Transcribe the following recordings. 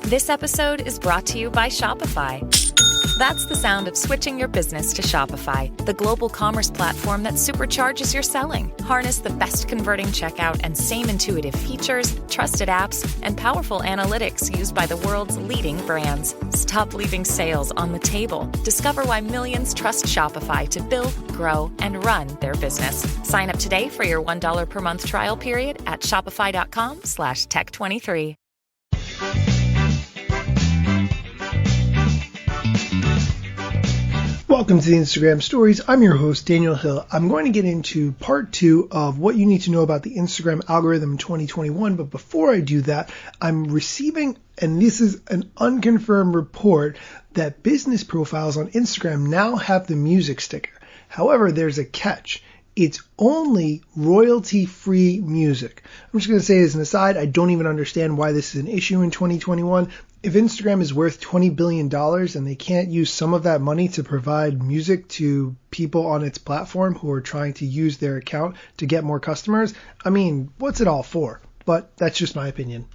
This episode is brought to you by Shopify. That's the sound of switching your business to Shopify, the global commerce platform that supercharges your selling. Harness the best converting checkout and same intuitive features, trusted apps, and powerful analytics used by the world's leading brands. Stop leaving sales on the table. Discover why millions trust Shopify to build, grow, and run their business. Sign up today for your $1 per month trial period at shopify.com/tech23. Welcome to the Instagram Stories. I'm your host, Daniel Hill. I'm going to get into part 2 of what you need to know about the Instagram algorithm in 2021. But before I do that, I'm receiving, and this is an unconfirmed report, that business profiles on Instagram now have the music sticker. However, there's a catch. It's only royalty-free music. I'm just going to say as an aside, I don't even understand why this is an issue in 2021. If Instagram is worth $20 billion and they can't use some of that money to provide music to people on its platform who are trying to use their account to get more customers, I mean, what's it all for? But that's just my opinion.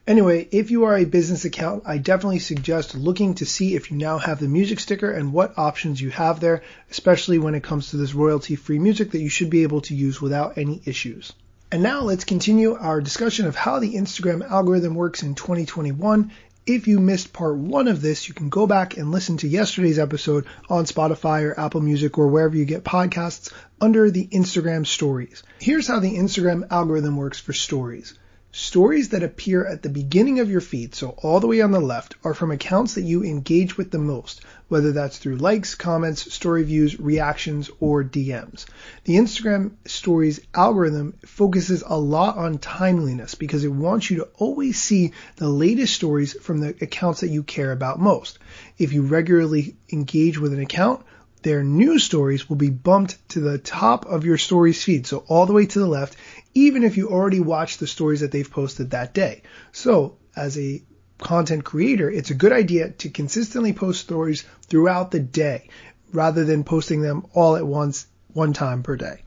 Anyway, if you are a business account, I definitely suggest looking to see if you now have the music sticker and what options you have there, especially when it comes to this royalty-free music that you should be able to use without any issues. And now let's continue our discussion of how the Instagram algorithm works in 2021. If you missed part 1 of this, you can go back and listen to yesterday's episode on Spotify or Apple Music or wherever you get podcasts under the Instagram Stories. Here's how the Instagram algorithm works for stories. Stories that appear at the beginning of your feed, so all the way on the left, are from accounts that you engage with the most, whether that's through likes, comments, story views, reactions, or DMs. The Instagram Stories algorithm focuses a lot on timeliness because it wants you to always see the latest stories from the accounts that you care about most. If you regularly engage with an account, their new stories will be bumped to the top of your stories feed, so all the way to the left, even if you already watched the stories that they've posted that day. So as a content creator, it's a good idea to consistently post stories throughout the day rather than posting them all at once, one time per day.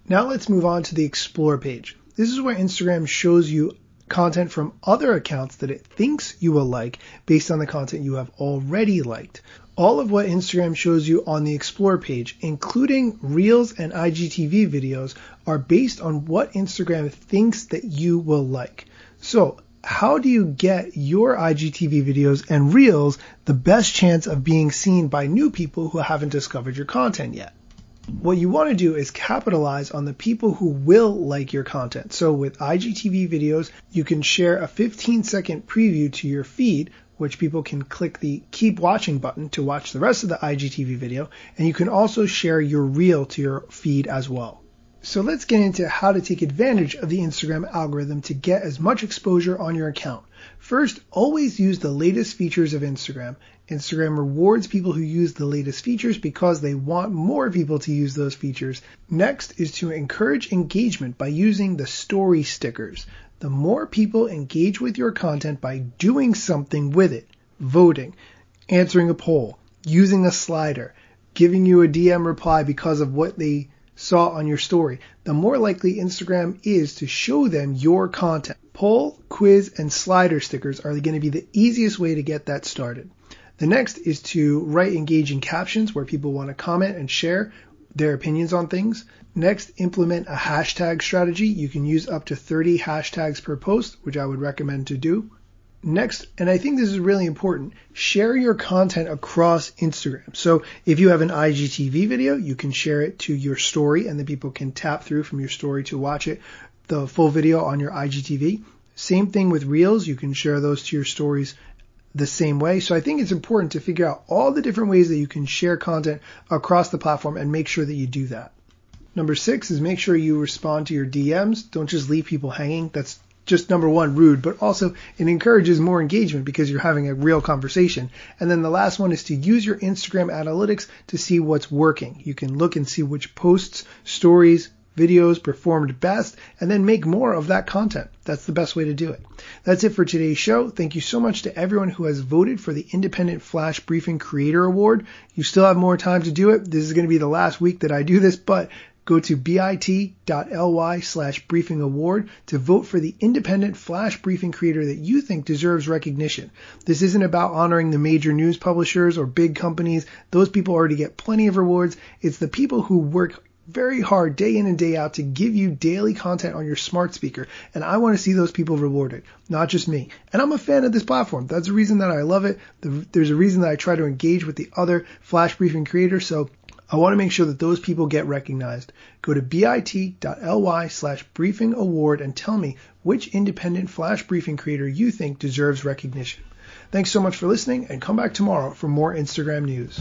Now let's move on to the Explore page. This is where Instagram shows you content from other accounts that it thinks you will like based on the content you have already liked. All of what Instagram shows you on the Explore page, including Reels and IGTV videos, are based on what Instagram thinks that you will like. So how do you get your IGTV videos and Reels the best chance of being seen by new people who haven't discovered your content yet? What you want to do is capitalize on the people who will like your content. So with IGTV videos, you can share a 15-second preview to your feed, which people can click the keep watching button to watch the rest of the IGTV video. And you can also share your reel to your feed as well. So let's get into how to take advantage of the Instagram algorithm to get as much exposure on your account. First, always use the latest features of Instagram. Instagram rewards people who use the latest features because they want more people to use those features. Next is to encourage engagement by using the story stickers. The more people engage with your content by doing something with it, voting, answering a poll, using a slider, giving you a DM reply because of what they saw on your story, the more likely Instagram is to show them your content. Poll, quiz, and slider stickers are going to be the easiest way to get that started. The next is to write engaging captions where people want to comment and share their opinions on things. Next, implement a hashtag strategy. You can use up to 30 hashtags per post, which I would recommend to do. Next, and I think this is really important, share your content across Instagram. So if you have an IGTV video, you can share it to your story and then people can tap through from your story to watch it, the full video on your IGTV. Same thing with Reels. You can share those to your stories the same way. So I think it's important to figure out all the different ways that you can share content across the platform and make sure that you do that. Number 6 is make sure you respond to your DMs. Don't just leave people hanging. That's just number 1, rude, but also it encourages more engagement because you're having a real conversation. And then the last one is to use your Instagram analytics to see what's working. You can look and see which posts, stories, videos performed best, and then make more of that content. That's the best way to do it. That's it for today's show. Thank you so much to everyone who has voted for the Independent Flash Briefing Creator Award. You still have more time to do it. This is going to be the last week that I do this, but Go to bit.ly/briefing award to vote for the independent flash briefing creator that you think deserves recognition. This isn't about honoring the major news publishers or big companies. Those people already get plenty of rewards. It's the people who work very hard day in and day out to give you daily content on your smart speaker. And I want to see those people rewarded, not just me. And I'm a fan of this platform. That's the reason that I love it. There's a reason that I try to engage with the other flash briefing creators. So I want to make sure that those people get recognized. Go to bit.ly/briefing award and tell me which independent flash briefing creator you think deserves recognition. Thanks so much for listening, and come back tomorrow for more Instagram news.